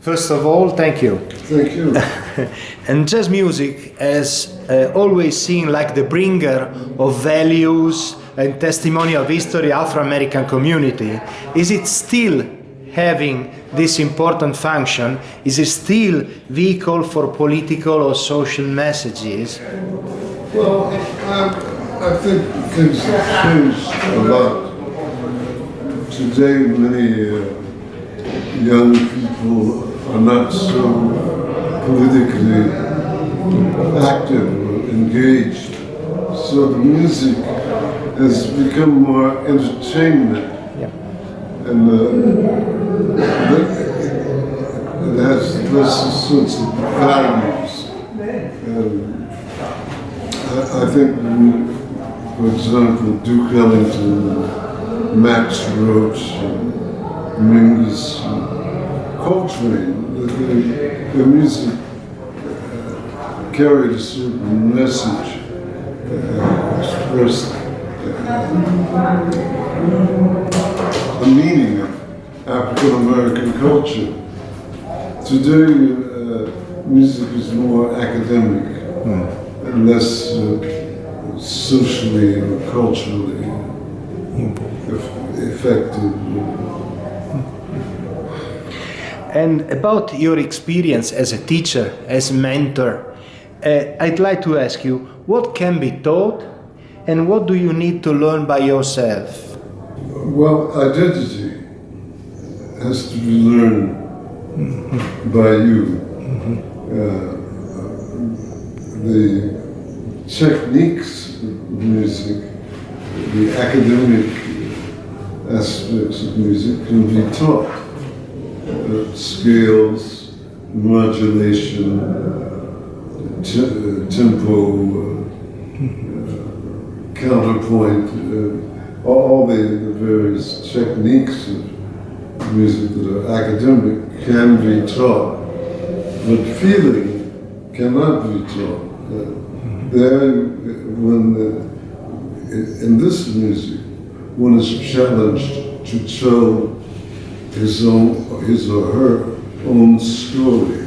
First of all, thank you. Thank you. And jazz music is always seen like the bringer of values and testimony of history Afro-American community. Is it still having this important function? Is it still vehicle for political or social messages? Well, I think things have changed a lot. Today, many young people are not so politically active or engaged. So the music has become more entertainment. Yeah. And it has less sorts of values. I think, for example, Duke Ellington, Max Roach, Mingus, Coltrane, their music carried a certain message, expressed the meaning of African American culture. Today, music is more academic and less socially or culturally effective. And about your experience as a teacher, as a mentor, I'd like to ask you, what can be taught and what do you need to learn by yourself? Well, identity has to be learned by you. The techniques of music, the academic aspects of music can be taught. Scales, modulation, tempo, counterpoint, all the various techniques of music that are academic can be taught, but feeling cannot be taught. In this music, one is challenged to tell his or her own story.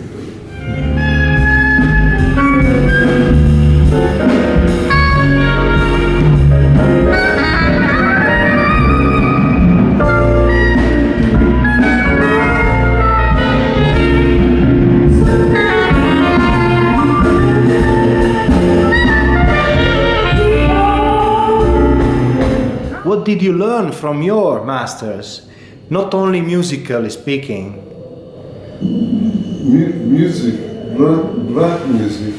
What did you learn from your masters? Not only musically speaking. Music, black music,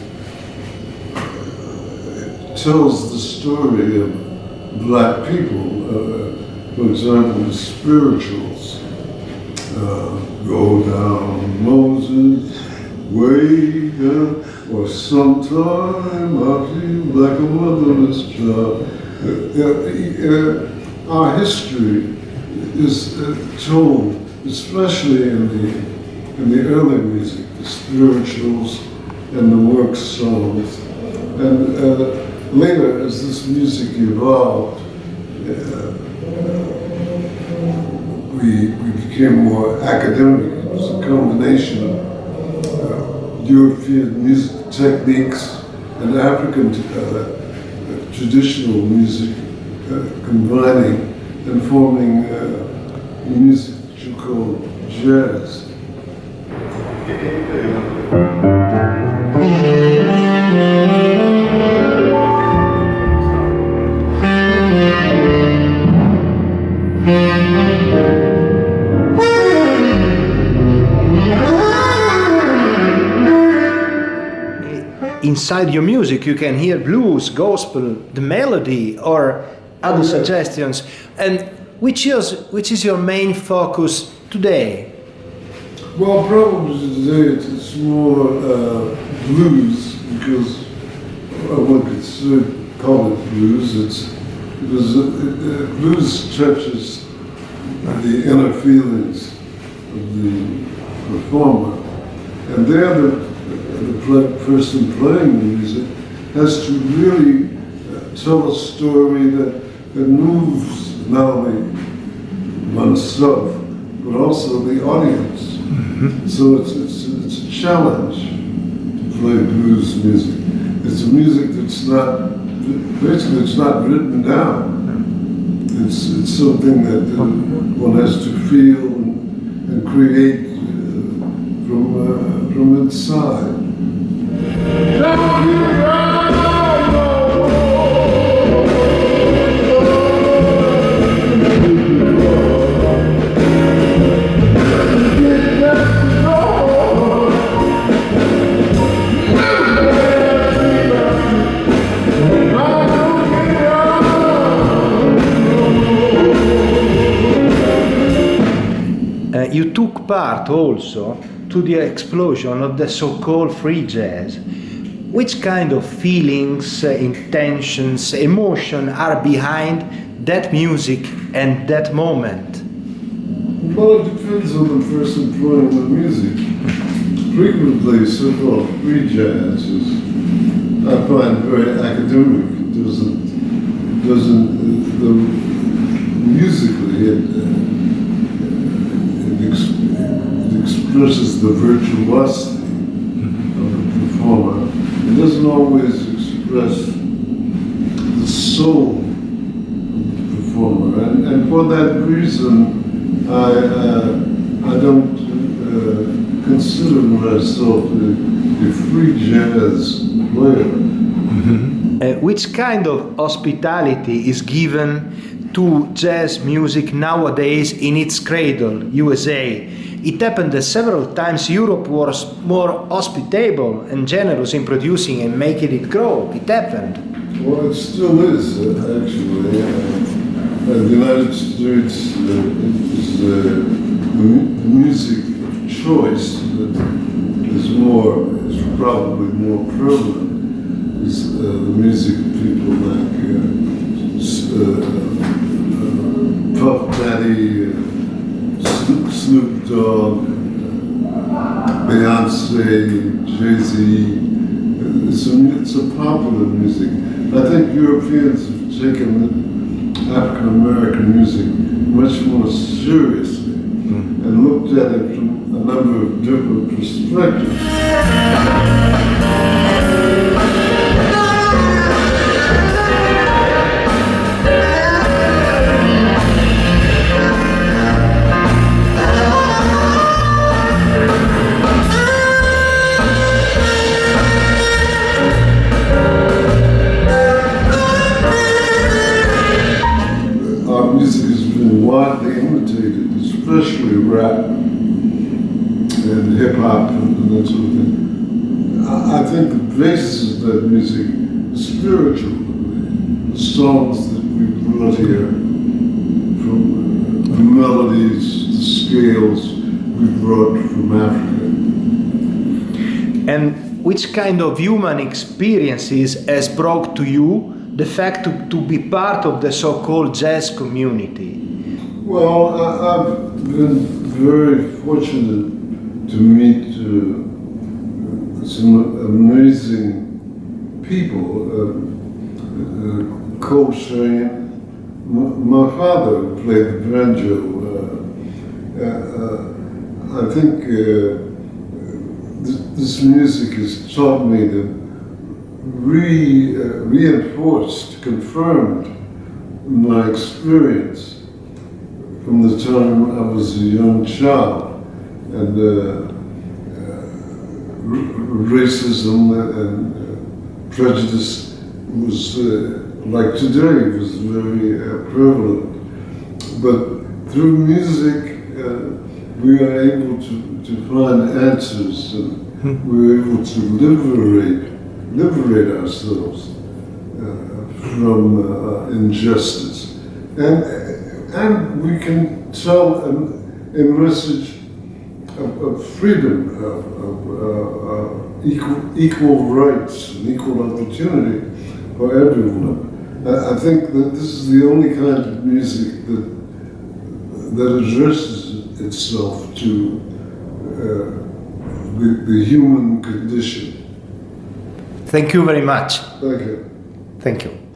tells the story of black people. For example, the spirituals, Go Down Moses, Way Down, or Sometime I Feel Like a Motherless Child. Our history is told, especially in the early music, the spirituals and the work songs. And later, as this music evolved, we became more academic. It was a combination of European music techniques and African traditional music combining and forming music that you call jazz. Inside your music you can hear blues, gospel, the melody or other suggestions. And which is your main focus today? Well, probably today it's more blues, because one could call it blues. Because blues touches the inner feelings of the performer, and there the person playing the music has to really tell a story that moves not only oneself but also the audience. So it's a challenge to play blues music. It's a music that's not, basically it's not written down. It's something that one has to feel and create from inside. You took part also to the explosion of the so-called free jazz. Which kind of feelings, intentions, emotion are behind that music and that moment? Well, it depends on the person playing the music. Frequently, so-called free jazz is, I find, very academic. It doesn't musically, it expresses the virtuosity of the performer. It doesn't always express the soul of the performer, and for that reason, I don't consider myself a free jazz player. Which kind of hospitality is given to jazz music nowadays in its cradle, USA? It happened that several times Europe was more hospitable and generous in producing and making it grow. It happened. Well, it still is, actually. The United States is the music of choice that is probably more prevalent. Is the music of people like Puff Daddy, Snoop Dogg, Beyonce, Jay-Z. It's a popular music. I think Europeans have taken African American music much more seriously and looked at it from a number of different perspectives. Our music has been widely imitated, especially rap and hip hop and that sort of thing. I think the basis of that music is spiritual. The songs that we brought here, from the melodies, the scales we brought from Africa. And which kind of human experiences has brought to you the fact to be part of the so-called jazz community? Well, I've been very fortunate to meet some amazing people. Coltrane, my father played the banjo. I think this music has taught me to reinforced, confirmed my experience from the time I was a young child, and racism and prejudice was, like today, was very prevalent. But through music, we are able to find answers, and we're able to liberate ourselves from injustice, and we can tell a message of freedom, of equal rights and equal opportunity for everyone. I think that this is the only kind of music that addresses itself to the human condition. Thank you very much. Thank you. Thank you.